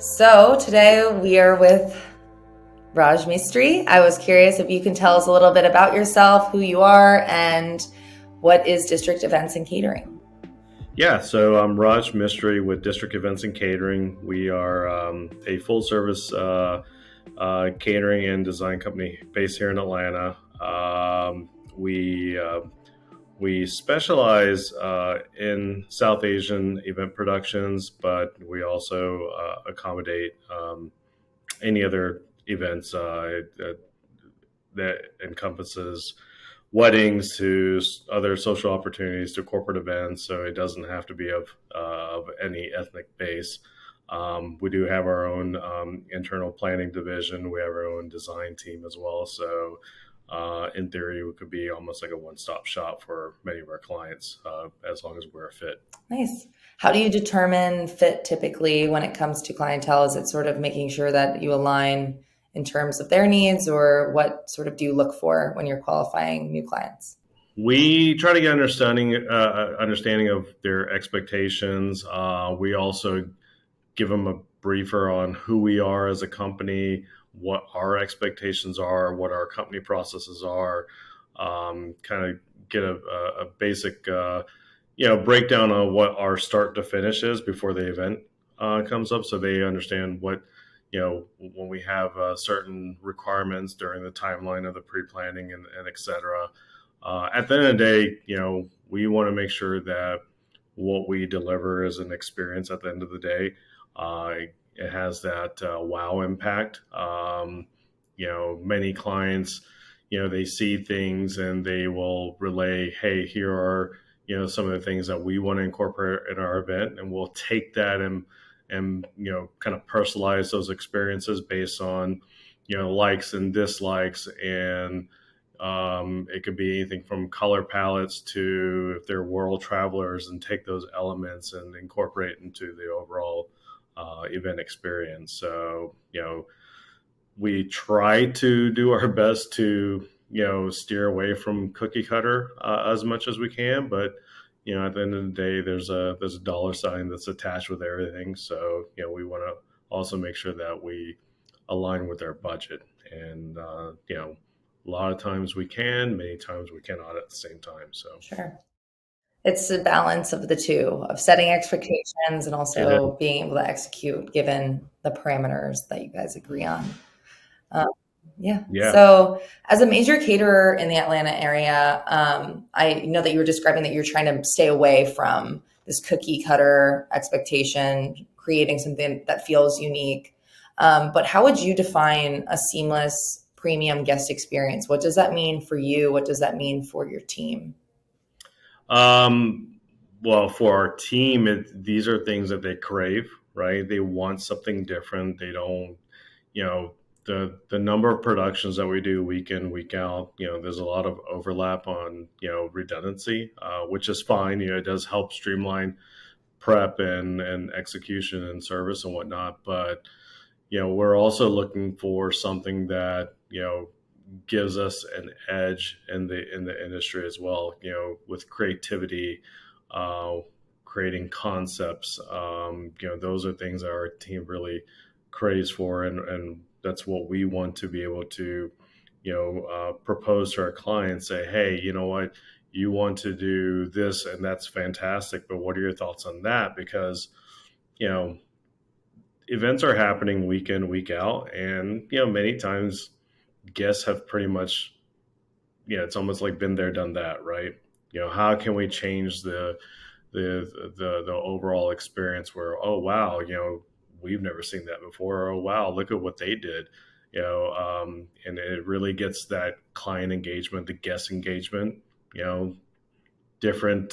So today we are with Raj Mistry. I was curious if you can tell us a little bit about yourself, who you are, and what is District Events and Catering. Yeah, so I'm Raj Mistry with District Events and Catering. We are a full service catering and design company based here in Atlanta. We specialize in South Asian event productions, but we also accommodate any other events that encompasses weddings to other social opportunities to corporate events. So it doesn't have to be of any ethnic base. We do have our own internal planning division. We have our own design team as well. So in theory, we could be almost like a one-stop shop for many of our clients as long as we're a fit. Nice. How do you determine fit typically when it comes to clientele? Is it sort of making sure that you align in terms of their needs, or what sort of do you look for when you're qualifying new clients? We try to get understanding of their expectations. We also give them a briefer on who we are as a company, what our expectations are, what our company processes are. Kind of get a basic, breakdown on what our start to finish is before the event comes up, so they understand what when we have certain requirements during the timeline of the pre-planning and et cetera. At the end of the day, we want to make sure that what we deliver is an experience at the end of the day. It has that wow impact. Many clients, they see things and they will relay, hey, here are, some of the things that we want to incorporate in our event. And we'll take that and kind of personalize those experiences based on, likes and dislikes. And it could be anything from color palettes to if they're world travelers, and take those elements and incorporate into the overall event experience. So, we try to do our best to, steer away from cookie cutter as much as we can. But, at the end of the day, there's a dollar sign that's attached with everything. So, we want to also make sure that we align with our budget. And, a lot of times we can, many times we cannot at the same time. So, Sure. It's a balance of the two, of setting expectations and yeah, also being able to execute given the parameters that you guys agree on. Um, yeah. yeah. So, as a major caterer in the Atlanta area, I know that you were describing that you're trying to stay away from this cookie cutter expectation, creating something that feels unique. But how would you define a seamless premium guest experience? What does that mean for you? What does that mean for your team? Well, for our team, these are things that they crave, right? They want something different. They don't, you know, the number of productions that we do week in, week out, there's a lot of overlap on, redundancy, which is fine. It does help streamline prep and execution and service and whatnot. But, we're also looking for something that, gives us an edge in the industry as well. With creativity, uh, creating concepts. Those are things that our team really craves for, and that's what we want to be able to, propose to our clients. Say, hey, you know what, you want to do this, and that's fantastic. But what are your thoughts on that? Because you know events are happening week in, week out, and many times guests have pretty much, it's almost like been there, done that, right? How can we change the overall experience where, oh wow, we've never seen that before, or oh wow, look at what they did, and it really gets that client engagement, the guest engagement. you know Different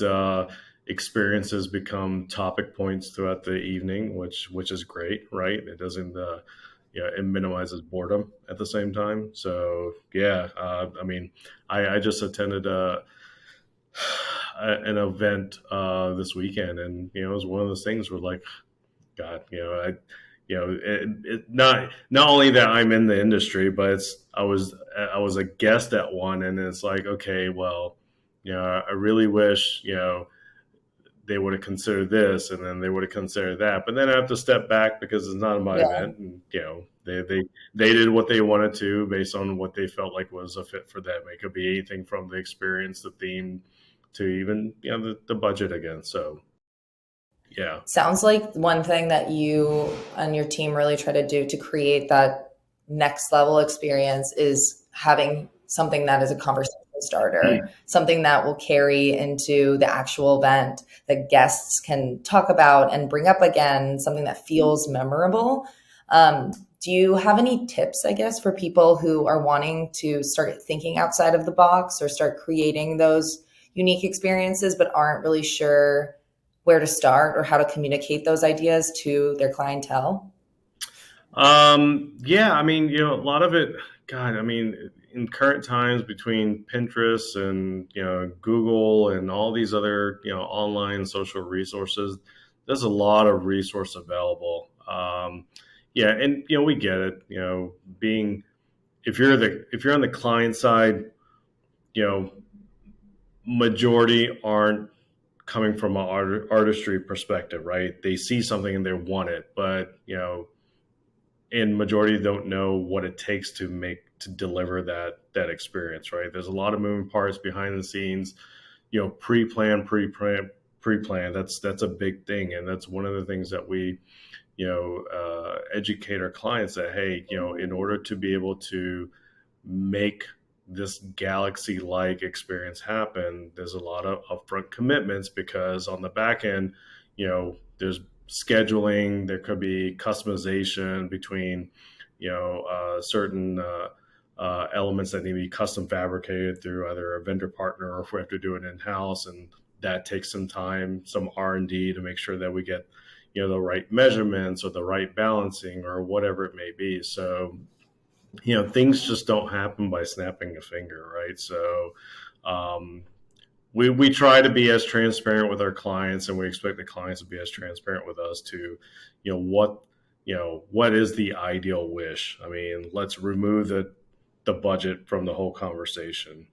experiences become topic points throughout the evening, which is great, right? It doesn't, it minimizes boredom at the same time. So yeah, I mean, I just attended an event this weekend, and it was one of those things where, like, God, not only that I'm in the industry, but I was a guest at one, and it's like, okay, well, I really wish, they would have considered this, and then they would have considered that. But then I have to step back because it's not my Yeah. event, and they did what they wanted to based on what they felt like was a fit for them. It could be anything from the experience, the theme, to even the budget again. So yeah. Sounds like one thing that you and your team really try to do to create that next level experience is having something that is a conversation starter, something that will carry into the actual event that guests can talk about and bring up again, something that feels memorable. Do you have any tips, I guess, for people who are wanting to start thinking outside of the box or start creating those unique experiences but aren't really sure where to start or how to communicate those ideas to their clientele? Yeah, I mean, a lot of it, God, I mean, in current times between Pinterest and, Google and all these other, online social resources, there's a lot of resource available. Yeah, and, we get it, being, if you're on the client side, you know, majority aren't coming from an artistry perspective, right? They see something and they want it, but, and majority don't know what it takes to deliver that experience, right? There's a lot of moving parts behind the scenes, pre-plan. That's a big thing, and that's one of the things that we educate our clients that, hey, in order to be able to make this galaxy like experience happen, there's a lot of upfront commitments because on the back end, there's scheduling, there could be customization between, certain elements that need to be custom fabricated through either a vendor partner or if we have to do it in house. And that takes some time, some R&D to make sure that we get, the right measurements or the right balancing or whatever it may be. So, things just don't happen by snapping a finger, right? So, um, we try to be as transparent with our clients, and we expect the clients to be as transparent with us to, what what is the ideal wish. I mean, let's remove the budget from the whole conversation,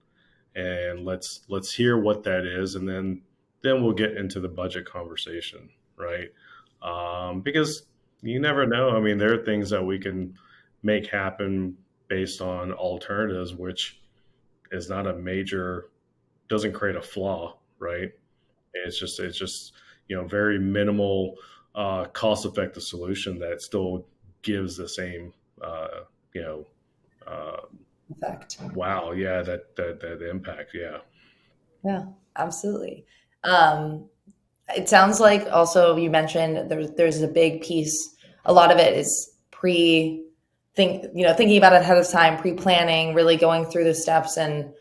and let's hear what that is, and then we'll get into the budget conversation, right? Because you never know. I mean, there are things that we can make happen based on alternatives, which is not a major, doesn't create a flaw, right? It's just very minimal, cost effective solution that still gives the same, you know uh, Effect. wow, yeah, that impact, yeah. Yeah, absolutely. Um, it sounds like also you mentioned there's a big piece. A lot of it is thinking about it ahead of time, pre-planning, really going through the steps and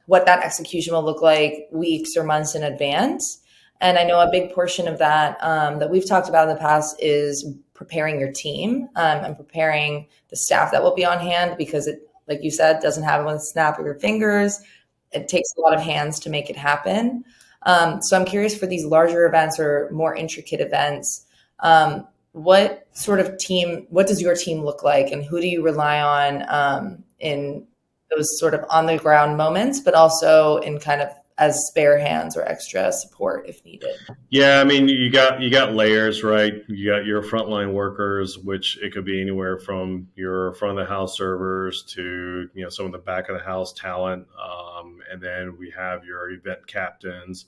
what that execution will look like weeks or months in advance. And I know a big portion of that that we've talked about in the past is preparing your team and preparing the staff that will be on hand because it, like you said, doesn't happen with a snap of your fingers. It takes a lot of hands to make it happen. So I'm curious for these larger events or more intricate events, what sort of team, what does your team look like and who do you rely on in those sort of on the ground moments, but also in kind of as spare hands or extra support if needed? Yeah, I mean, you got layers, right? You got your frontline workers, which it could be anywhere from your front of the house servers to some of the back of the house talent, and then we have your event captains.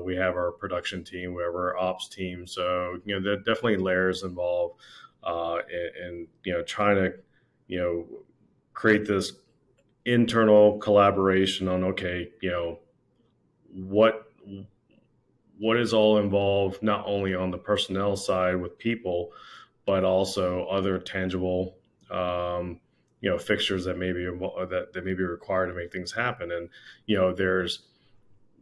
We have our production team, we have our ops team. So there are definitely layers involved, in trying to create this internal collaboration on, okay, what what is all involved, not only on the personnel side with people, but also other tangible, fixtures that that may be required to make things happen. And there's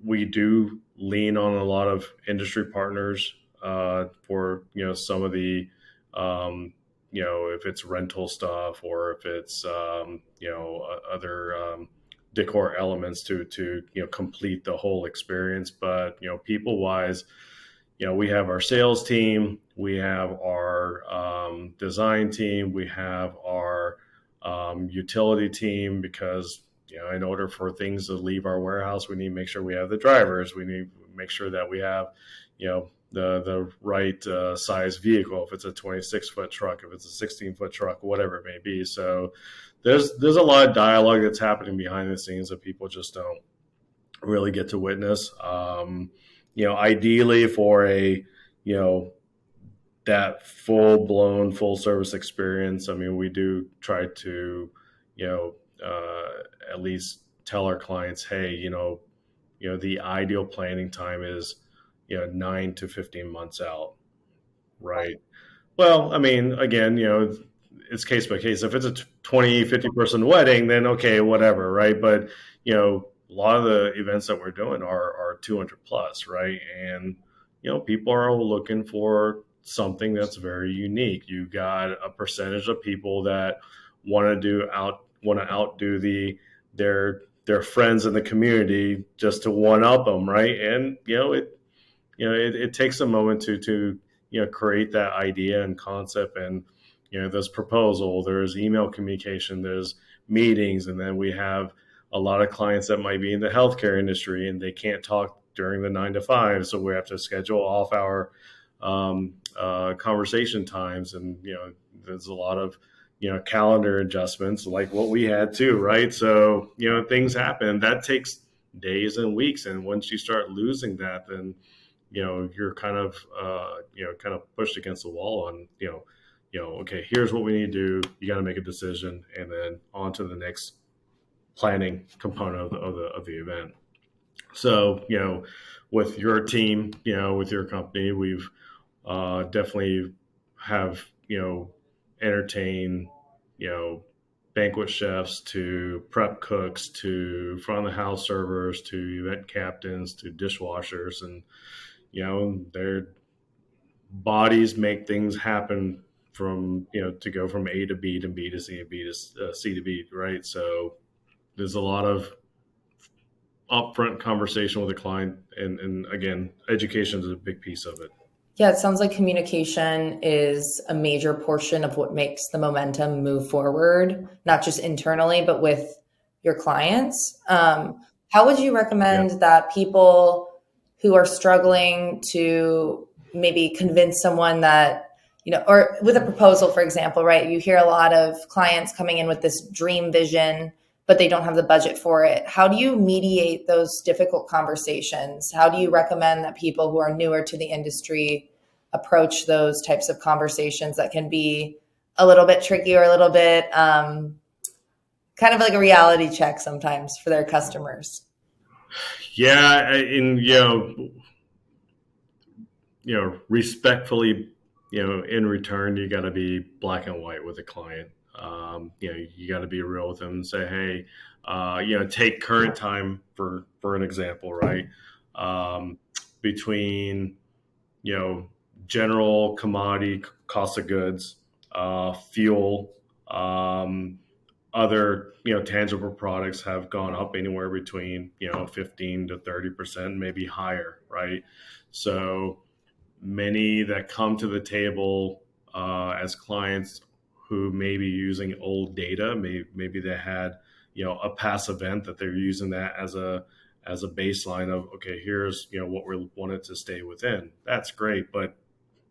we do lean on a lot of industry partners, for some of the, if it's rental stuff or if it's, other, decor elements to complete the whole experience. But people wise, we have our sales team, we have our, design team, we have our, utility team, because In order for things to leave our warehouse, we need to make sure we have the drivers. We need to make sure that we have, the right size vehicle. If it's a 26-foot truck, if it's a 16-foot truck, whatever it may be. So there's a lot of dialogue that's happening behind the scenes that people just don't really get to witness. Ideally for a that full blown full service experience. I mean, we do try to, you know, at least tell our clients, hey, the ideal planning time is, 9 to 15 months out, right? Well, I mean, again, it's case by case. If it's a 20, 50 person wedding, then okay, whatever, right? But, a lot of the events that we're doing are 200 plus, right? And, people are looking for something that's very unique. You got a percentage of people that want to outdo their friends in the community just to one up them, right? And, it takes a moment to create that idea and concept. And there's proposal, there's email communication, there's meetings, and then we have a lot of clients that might be in the healthcare industry and they can't talk during the 9 to 5, so we have to schedule off hour conversation times. And there's a lot of calendar adjustments like what we had too, right? So things happen that takes days and weeks, and once you start losing that, then you're kind of pushed against the wall on, okay, here's what we need to do. You got to make a decision, and then on to the next planning component of the event. So, with your team, with your company, we've definitely have, entertain, banquet chefs to prep cooks to front of the house servers to event captains to dishwashers, and their bodies make things happen from to go from A to B to B to C and B to C to B, right? So there's a lot of upfront conversation with the client, and again, education is a big piece of it. Yeah, it sounds like communication is a major portion of what makes the momentum move forward, not just internally, but with your clients. How would you Yeah. recommend that people who are struggling to maybe convince someone that, or with a proposal, for example, right? You hear a lot of clients coming in with this dream vision, but they don't have the budget for it. How do you mediate those difficult conversations? How do you recommend that people who are newer to the industry approach those types of conversations that can be a little bit tricky or a little bit kind of like a reality check sometimes for their customers? Yeah, and respectfully, in return, you got to be black and white with the client. You got to be real with them and say, hey, take current time for an example, right? Between general commodity cost of goods, fuel, other tangible products have gone up anywhere between 15 to 30%, maybe higher, right? So many that come to the table as clients who may be using old data, maybe they had a past event that they're using that as a baseline of, okay, here's what we wanted to stay within. That's great, but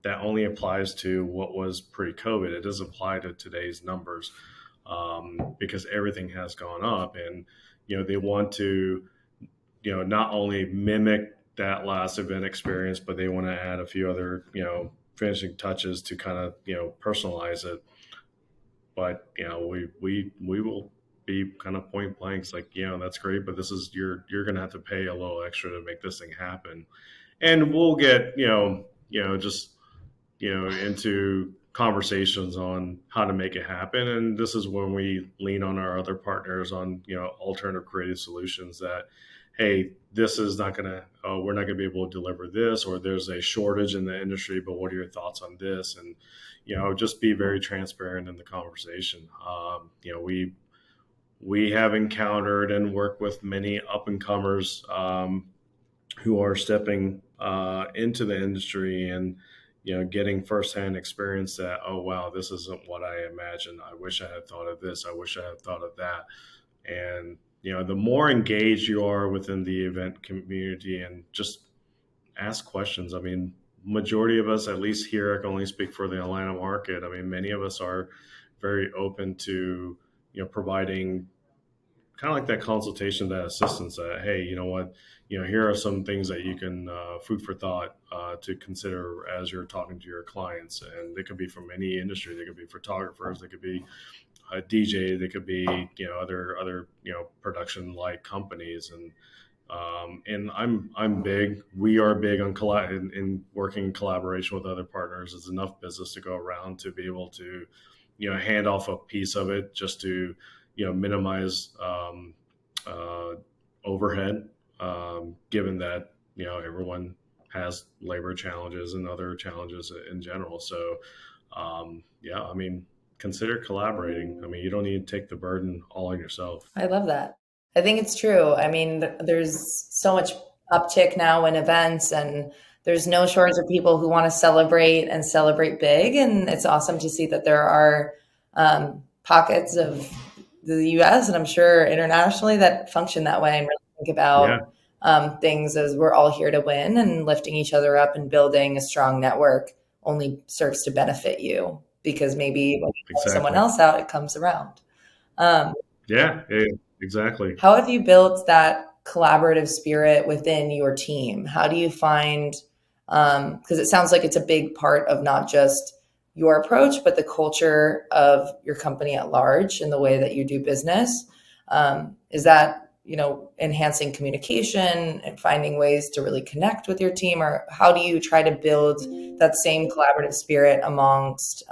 that only applies to what was pre-COVID. It doesn't apply to today's numbers, because everything has gone up, and they want to not only mimic that last event experience, but they want to add a few other finishing touches to kind of personalize it. But we will be kind of point blanks, like, that's great, but this is you're going to have to pay a little extra to make this thing happen, and we'll get just into conversations on how to make it happen. And this is when we lean on our other partners on alternative creative solutions that, hey, this is not going to we're not going to be able to deliver this, or there's a shortage in the industry, but what are your thoughts on this? And just be very transparent in the conversation. We have encountered and worked with many up and comers who are stepping into the industry and getting firsthand experience that, oh wow, this isn't what I imagined. I wish I had thought of this. I wish I had thought of that. And the more engaged you are within the event community and just ask questions. I mean, majority of us, at least here, I can only speak for the Atlanta market. I mean, many of us are very open to, providing kind of like that consultation, that assistance that, hey, you know what, here are some things that you can, food for thought, to consider as you're talking to your clients. And they could be from any industry. They could be photographers. They could be a DJ. They could be, other, production like companies. And I'm big. We are big on in working in collaboration with other partners. There's enough business to go around to be able to, hand off a piece of it just to, minimize, uh, overhead, given that everyone has labor challenges and other challenges in general. So, yeah, I mean, consider collaborating. I mean, you don't need to take the burden all on yourself. I love that. I think it's true. I mean, there's so much uptick now in events, and there's no shortage of people who want to celebrate and celebrate big. And it's awesome to see that there are pockets of the US and I'm sure internationally that function that way and really think Yeah, about things as we're all here to win, and lifting each other up and building a strong network only serves to benefit you because maybe when you help someone exactly. else out, it comes around. Um, Yeah, exactly. how have you built that collaborative spirit within your team? How do you find, because it sounds like it's a big part of not just your approach, but the culture of your company at large and the way that you do business? Is that, enhancing communication and finding ways to really connect with your team? Or how do you try to build that same collaborative spirit amongst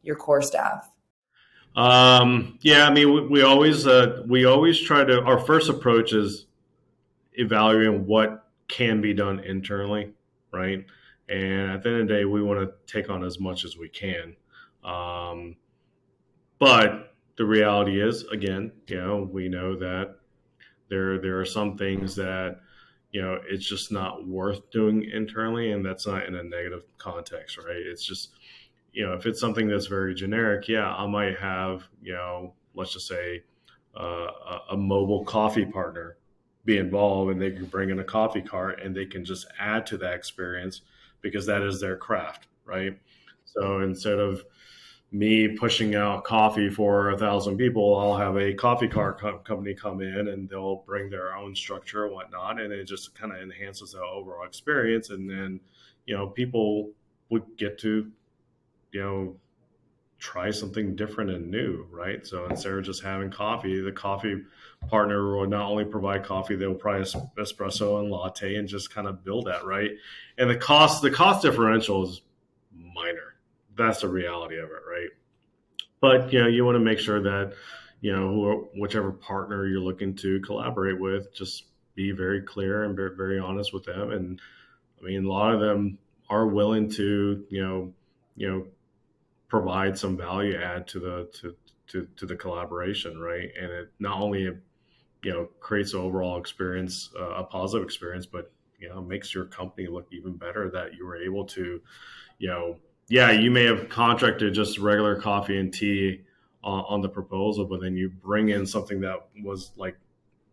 your core staff? Yeah, I mean, we always try to. Our first approach is evaluating what can be done internally, right? And at the end of the day, we want to take on as much as we can. Um, but the reality is, again, we know that there are some things that it's just not worth doing internally, and that's not in a negative context, right? It's just if it's something that's very generic, yeah, I might have, let's just say, a mobile coffee partner be involved, and they can bring in a coffee cart and they can just add to that experience because that is their craft, right? So instead of me pushing out coffee for 1,000 people, I'll have a coffee cart company come in and they'll bring their own structure and whatnot, and it just kind of enhances the overall experience. And then, people would get to, you know, try something different and new, right? So instead of just having coffee, the coffee partner will not only provide coffee, they'll provide espresso and latte and just kind of build that, right? And the cost differential is minor. That's the reality of it, right? But you want to make sure that whichever partner you're looking to collaborate with, just be very clear and very honest with them. And I mean, a lot of them are willing to you know provide some value add to the collaboration, right? And it not only creates an overall experience, a positive experience, but makes your company look even better that you were able to, you know yeah, you may have contracted just regular coffee and tea on the proposal, but then you bring in something that was like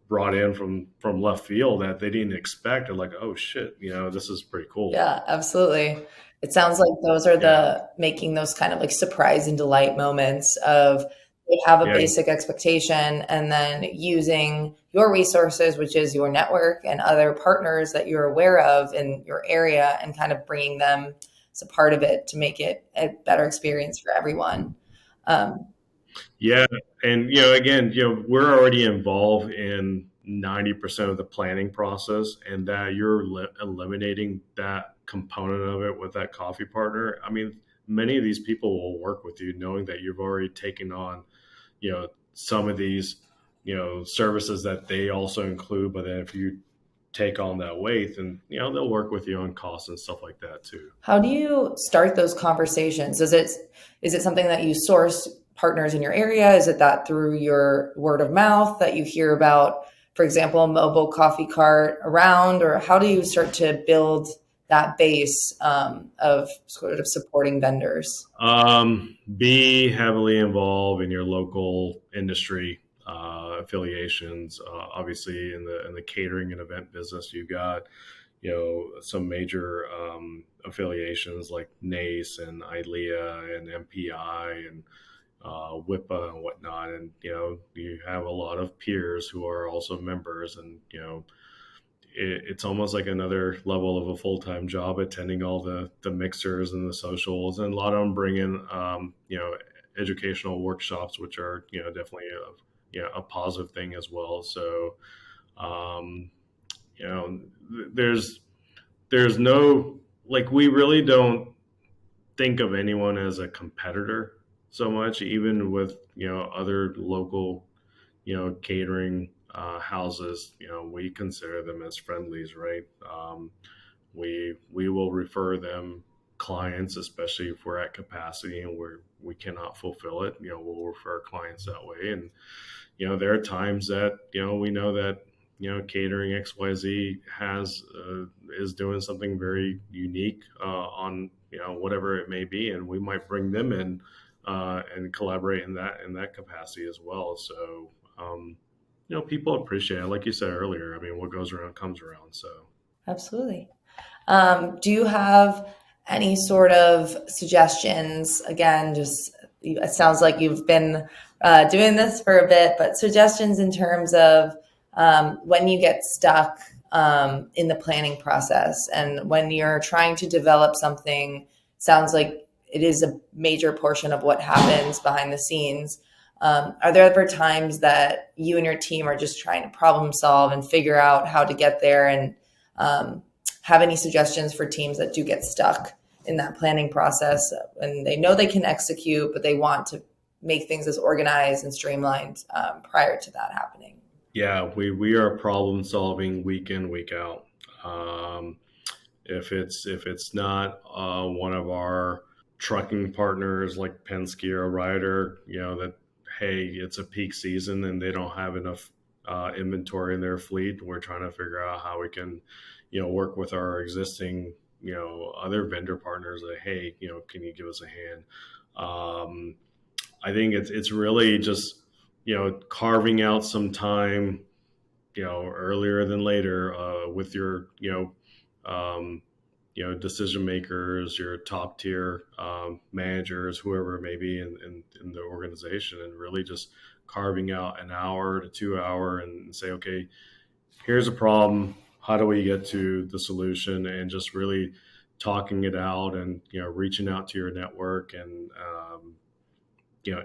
brought in from left field that they didn't expect. They're like, oh shit, this is pretty cool. Yeah, absolutely. It sounds like those are Yeah, the making those kind of like surprise and delight moments of they have a yeah, basic expectation and then using your resources, which is your network and other partners that you're aware of in your area, and kind of bringing them as a part of it to make it a better experience for everyone. Um, yeah. And again, we're already involved in 90% of the planning process, and that you're eliminating that component of it with that coffee partner. I mean, many of these people will work with you knowing that you've already taken on some of these services that they also include. But then if you take on that weight, then they'll work with you on costs and stuff like that too. How do you start those conversations? Is it something that you source partners in your area? Is it that through your word of mouth that you hear about, for example, a mobile coffee cart around, or how do you start to build that base of sort of supporting vendors? Be heavily involved in your local industry. affiliations. Obviously, in the catering and event business, you've got some major affiliations like NACE and ILEA and MPI and WIPA and whatnot, and you have a lot of peers who are also members, and it's almost like another level of a full-time job attending all the mixers and the socials, and a lot of them bring in educational workshops, which are definitely a positive thing as well. So um, you know there's no, like, we really don't think of anyone as a competitor so much, even with other local catering houses. We consider them as friendlies, right? We will refer them clients, especially if we're at capacity and we cannot fulfill it. We'll refer clients that way. And there are times that we know that catering XYZ has is doing something very unique on whatever it may be, and we might bring them in and collaborate in that capacity as well. So people appreciate it, like you said earlier. I mean, what goes around comes around. So Absolutely. Do you have any sort of suggestions? Again, just it sounds like you've been doing this for a bit, but suggestions in terms of when you get stuck in the planning process and when you're trying to develop something, sounds like it is a major portion of what happens behind the scenes. Are there ever times that you and your team are just trying to problem solve and figure out how to get there, and have any suggestions for teams that do get stuck in that planning process and they know they can execute, but they want to make things as organized and streamlined prior to that happening? yeah, we are problem solving week in, week out. If it's not one of our trucking partners like Penske or Ryder, that, hey, it's a peak season and they don't have enough inventory in their fleet, we're trying to figure out how we can work with our existing other vendor partners, like, hey, can you give us a hand? I think it's really just carving out some time earlier than later with your um, decision makers, your top tier managers, whoever it may be in the organization, and really just carving out an hour to 2 hour and say, okay, here's a problem. How do we get to the solution? And just really talking it out, and reaching out to your network, and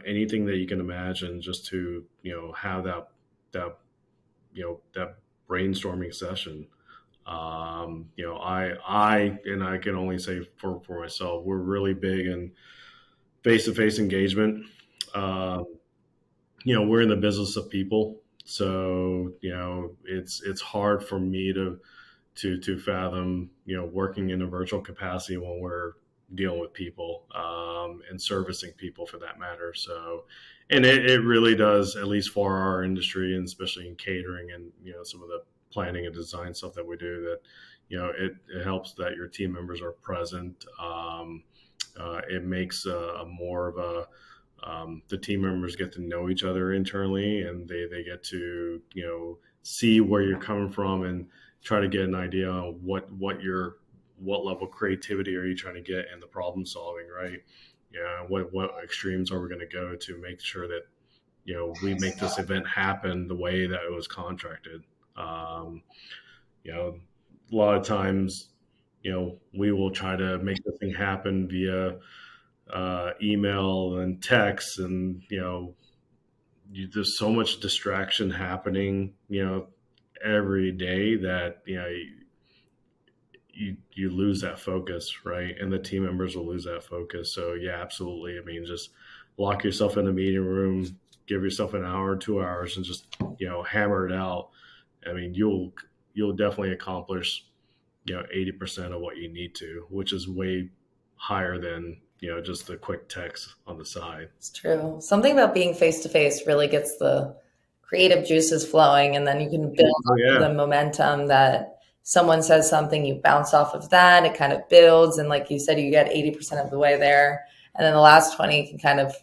anything that you can imagine, just to have that brainstorming session. I can only say for myself, we're really big in face-to-face engagement. Um, we're in the business of people, so it's hard for me to fathom working in a virtual capacity when we're dealing with people and servicing people for that matter. So, and it really does, at least for our industry, and especially in catering and some of the planning and design stuff that we do, that it helps that your team members are present. It makes a more of a the team members get to know each other internally, and they get to see where you're coming from and try to get an idea on what level of creativity are you trying to get in the problem solving, right? Yeah, what extremes are we going to go to make sure that we make this event happen the way that it was contracted. um, a lot of times we will try to make this thing happen via email and text, and there's so much distraction happening every day that you lose that focus, right? And the team members will lose that focus. So yeah, absolutely. I mean, just lock yourself in a meeting room, give yourself an hour, 2 hours, and just hammer it out. I mean, you'll definitely accomplish 80% of what you need to, which is way higher than just the quick text on the side. It's true. Something about being face to face really gets the creative juices flowing, and then you can build Oh off of yeah, the momentum that someone says something, you bounce off of that, it kind of builds, and like you said, you get 80% of the way there, and then the last 20 can kind of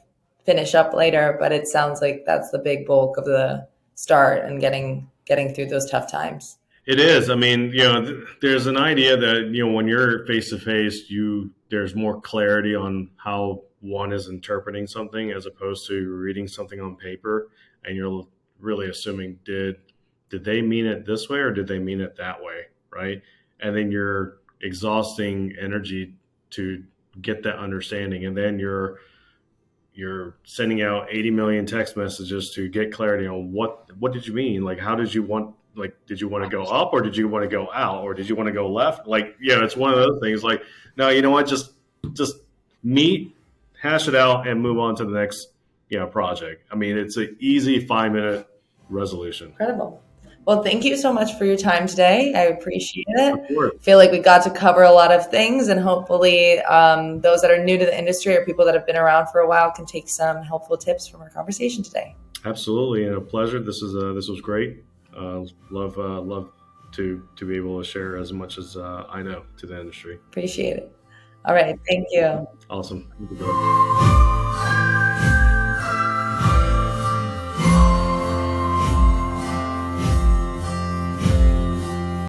finish up later, but it sounds like that's the big bulk of the start and getting through those tough times. It is. I mean, there's an idea that when you're face to face, there's more clarity on how one is interpreting something as opposed to reading something on paper, and you're really assuming did they mean it this way or did they mean it that way, right? And then you're exhausting energy to get that understanding, and then you're sending out 80 million text messages to get clarity on what did you mean, like how did you want, like did you want to go up or did you want to go out or did you want to go left, like it's one of those things, like no, you know what, just meet, hash it out and move on to the next project. I mean, it's an easy 5-minute resolution. Incredible. Well, thank you so much for your time today. I appreciate it. Of course. I feel like we got to cover a lot of things, and hopefully those that are new to the industry or people that have been around for a while can take some helpful tips from our conversation today. Absolutely, and a pleasure. This was great. Love to be able to share as much as I know to the industry. Appreciate it. All right. Thank you. Awesome. Thank you,